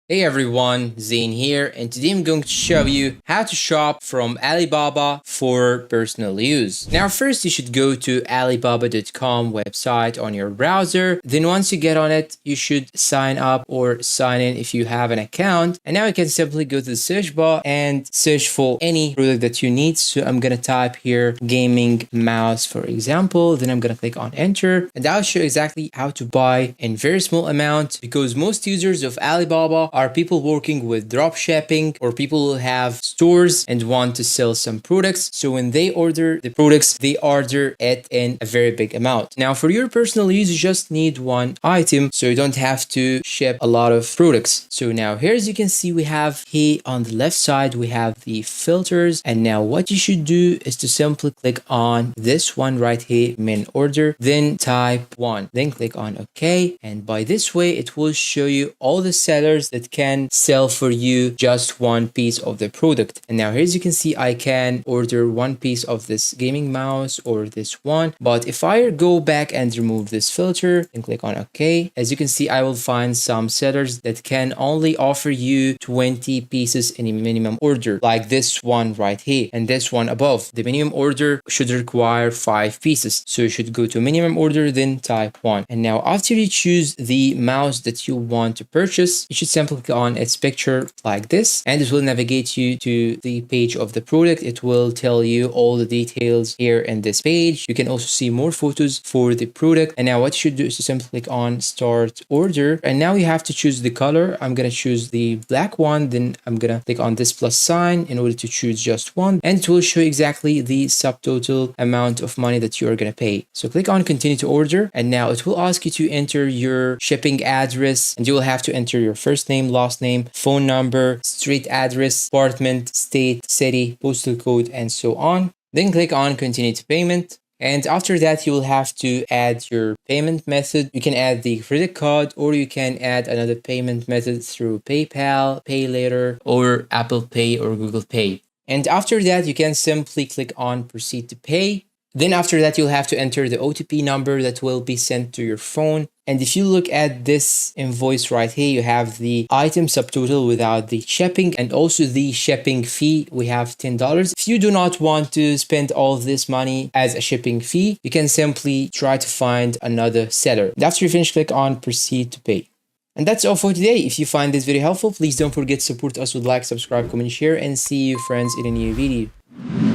Hey everyone, Zane here, and today I'm going to show you how to shop from Alibaba for personal use. Now first you should go to alibaba.com website on your browser. Then once you get on it, you should sign up or sign in if you have an account. And now you can simply go to the search bar and search for any product that you need. So I'm going to type here gaming mouse for example. Then I'm going to click on enter and I'll show you exactly how to buy in very small amount because most users of Alibaba are people working with drop shipping or people who have stores and want to sell some products. So when they order the products, they order it in a very big amount. Now for your personal use, you just need one item. So you don't have to ship a lot of products. So now here, as you can see, we have here on the left side, we have the filters. And now what you should do is to simply click on this one right here, main order, then type one, then click on OK. And by this way, it will show you all the sellers that can sell for you just one piece of the product. And now here, as you can see, I can order one piece of this gaming mouse or this one. But if I go back and remove this filter and click on OK, as you can see, I will find some sellers that can only offer you 20 pieces in a minimum order, like this one right here and this one above. The minimum order should require 5 pieces. So you should go to minimum order, then type 1. And now after you choose the mouse that you want to purchase, you should simply click on its picture like this, and it will navigate you to the page of the product. It will tell you all the details here in this page. You can also see more photos for the product. And now what you should do is to simply click on start order. And now you have to choose the color. I'm going to choose the black one. Then I'm going to click on this plus sign in order to choose just one. And it will show exactly the subtotal amount of money that you are going to pay. So click on continue to order. And now it will ask you to enter your shipping address, and you will have to enter your first name, last name, phone number, street address, apartment, state, city, postal code, and so on. Then click on continue to payment. And after that, you will have to add your payment method. You can add the credit card, or you can add another payment method through PayPal, Pay Later, or Apple Pay or Google Pay. And after that, you can simply click on proceed to pay. Then after that, you'll have to enter the OTP number that will be sent to your phone. And if you look at this invoice right here, you have the item subtotal without the shipping and also the shipping fee. We have $10. If you do not want to spend all this money as a shipping fee, you can simply try to find another seller. And after you finish, click on proceed to pay. And that's all for today. If you find this very helpful, please don't forget to support us with like, subscribe, comment, share, and see you friends in a new video.